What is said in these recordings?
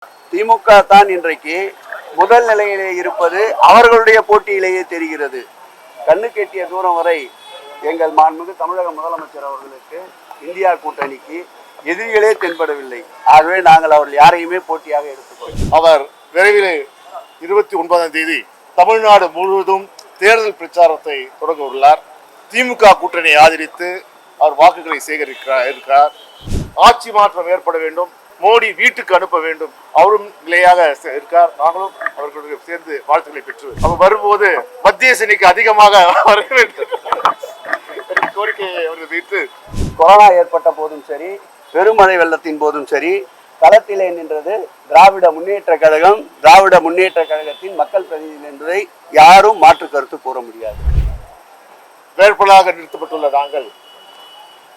திமுக தான் இன்றைக்கு முதல் நிலையிலே இருப்பது அவர்களுடைய போட்டியிலேயே தெரிகிறது. கண்ணு கெட்டிய தூரம் வரை எங்கள் மாண்புமிகு தமிழக முதலமைச்சர் அவர்களுக்கு இந்தியா கூட்டணிக்கு எதிரிகளே தென்படவில்லை. ஆகவே நாங்கள் அவர்கள் யாரையுமே போட்டியாக எடுத்துக்கொள்வோம். அவர் விரைவில் 29ஆம் தேதி தமிழ்நாடு முழுவதும் தேர்தல் பிரச்சாரத்தை தொடங்க உள்ளார். திமுக கூட்டணியை ஆதரித்து அவர் வாக்குகளை சேகரிக்கிறார். ஆட்சி மாற்றம் ஏற்பட வேண்டும், மோடி வீட்டுக்கு அனுப்ப வேண்டும், அவரும் நிலையாக இருக்கார். நாங்களும் அவர்களுக்கு சேர்ந்து வாழ்த்துக்களை பெற்று அவர் வரும்போது மத்திய சேனைக்கு அதிகமாக வர வேண்டும் கோரிக்கையை அவர்கள் வைத்து கொரோனா ஏற்பட்ட போதும் சரி, பெருமழை வெள்ளத்தின் போதும் சரி, களத்திலே நின்றது திராவிட முன்னேற்ற கழகம். திராவிட முன்னேற்ற கழகத்தின் மக்கள் பிரதிநிதி என்பதை யாரும் மாற்று கருத்து கூற முடியாது. வேட்பாளராக நிறுத்தப்பட்டுள்ள நாங்கள்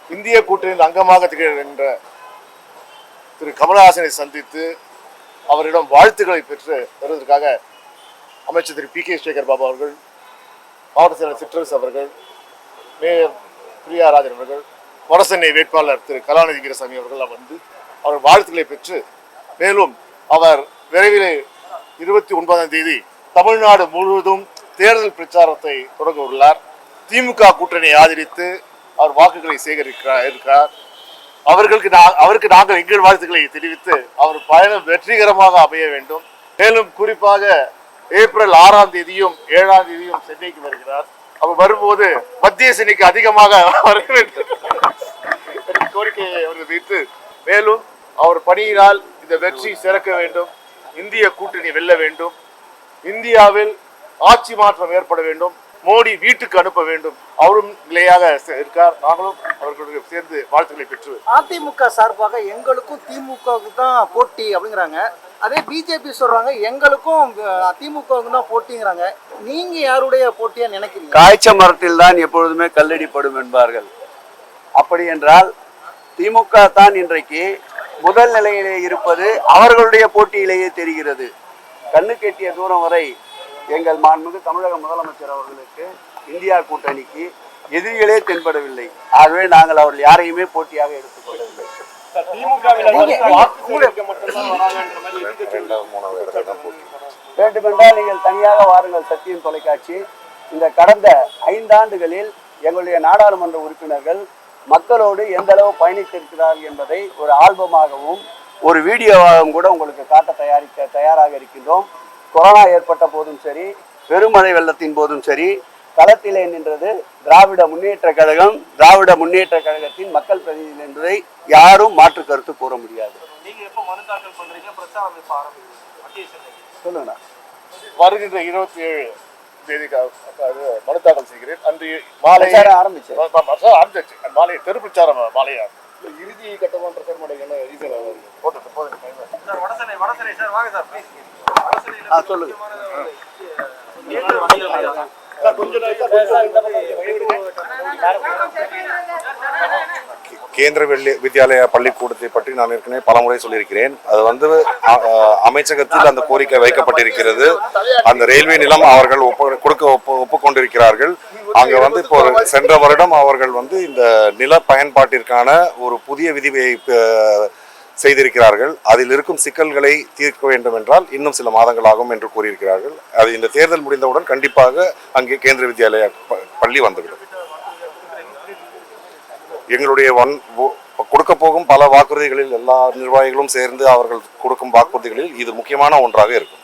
இந்திய கூட்டணியின் அங்கமாக திகழ்கின்ற திரு கமலஹாசனை சந்தித்து அவரிடம் வாழ்த்துக்களை பெற்று வருவதற்காக அமைச்சர் திரு பி.கே. சேகர் பாபு அவர்கள், மாவட்ட செயலர் சிற்றரசு அவர்கள், மேயர் பிரியா ராஜன் அவர்கள், வடசென்னை வேட்பாளர் திரு கலாநிதி வீரசாமி அவர்கள் வந்து அவர் வாழ்த்துக்களை பெற்று, மேலும் அவர் விரைவில் 29ஆம் தேதி தமிழ்நாடு முழுவதும் தேர்தல் பிரச்சாரத்தை தொடங்க உள்ளார். திமுக கூட்டணியை ஆதரித்து அவர் வாக்குகளை சேகரிக்கிறார். அவருக்கு நாங்கள் எங்கள் வாழ்த்துக்களை தெரிவித்து அவர் பயணம் வெற்றிகரமாக அமைய வேண்டும். மேலும் குறிப்பாக ஏப்ரல் 6ஆம் தேதியும் 7ஆம் தேதியும் சென்னைக்கு வருகிறார். அவர் வரும்போது மத்திய சேனைக்கு அதிகமாக வர வேண்டும் கோரிக்கையை அவர்கள் வைத்து, மேலும் அவர் பணியினால் இந்த வெற்றி சிறக்க வேண்டும், இந்திய கூட்டணி வெல்ல வேண்டும், இந்தியாவில் ஆட்சி மாற்றம் ஏற்பட வேண்டும், மோடி வீட்டுக்கு அனுப்ப வேண்டும், அவரும் நிலையாக இருக்கார். நாங்களும் அவர்களுக்கு சேர்ந்து வாழ்த்துக்களை பெற்று அதிமுக சார்பாக எங்களுக்கும் திமுகவுக்கு தான் போட்டி அப்படிங்கிறாங்க. அதே பிஜேபி சொல்றாங்க எங்களுக்கும் திமுகவுக்கு தான் போட்டிங்கிறாங்க. நீங்க யாருடைய போட்டியா நினைக்கிறீங்க? காய்ச்ச மரத்தில் தான் எப்பொழுதுமே கல்லடிப்படும் என்பார்கள். அப்படி என்றால் திமுக தான் இன்றைக்கு முதல் நிலையிலே இருப்பது அவர்களுடைய போட்டியிலேயே தெரிகிறது. கண்ணு கெட்டிய தூரம் வரை எங்கள் மாண்புமிகு தமிழக முதலமைச்சர் அவர்களுக்கு இந்தியா கூட்டணிக்கு எதிரிகளே தென்படவில்லை. ஆகவே நாங்கள் அவர்கள் யாரையுமே போட்டியாக எடுத்துக்கொள்ளவில்லை. வேண்டுமென்றால் நீங்கள் தனியாக வாருங்கள். சத்தியம் தொலைக்காட்சி இந்த கடந்த 5 ஆண்டுகளில் எங்களுடைய நாடாளுமன்ற உறுப்பினர்கள் மக்களோடு எந்த அளவு பயணித்திருக்கிறார்கள் என்பதை ஒரு ஆல்பமாகவும் ஒரு வீடியோவாகவும் கூட உங்களுக்கு காட்ட தயாராக இருக்கின்றோம். கொரோனா ஏற்பட்ட போதும் சரி, பெருமழை வெள்ளத்தின் போதும் சரி, களத்திலே நின்றது திராவிட முன்னேற்ற கழகம். திராவிட முன்னேற்ற கழகத்தின் மக்கள் பிரதிநிதி என்பதை யாரும் மாற்று கருத்து கூற முடியாது. சொல்லுங்க. வருகின்ற 27 தேதிக்கு மனு தாக்கல் செய்கிறேன். அன்று மாலை ஆரம்பிச்சு மாலை தெரு பிரச்சாரம் மாலையா இறுதி கட்டமான சொல்லுங்க. கேந்திர வித்யாலய பள்ளிக்கூடத்தை பற்றி நான் ஏற்கனவே பலமுறை சொல்லியிருக்கிறேன். அது அமைச்சகத்தில் அந்த கோரிக்கை வைக்கப்பட்டிருக்கிறது. அந்த ரயில்வே நிலம் அவர்கள் ஒப்புக்கொண்டிருக்கிறார்கள். அங்க இப்போ சென்ற வருடம் அவர்கள் இந்த நில பயன்பாட்டிற்கான ஒரு புதிய விதியை செய்திருக்கிறார்கள். அதில் இருக்கும் சிக்கல்களை தீர்க்க வேண்டும் என்றால் இன்னும் சில மாதங்கள் ஆகும் என்று கூறியிருக்கிறார்கள். அது இந்த தேர்தல் முடிந்தவுடன் கண்டிப்பாக அங்கே கேந்திர வித்யாலயா பள்ளி வந்துவிடும். எங்களுடைய கொடுக்க போகும் பல வாக்குறுதிகளில் எல்லா நிர்வாகிகளும் சேர்ந்து அவர்கள் கொடுக்கும் வாக்குறுதிகளில் இது முக்கியமான ஒன்றாக இருக்கும்.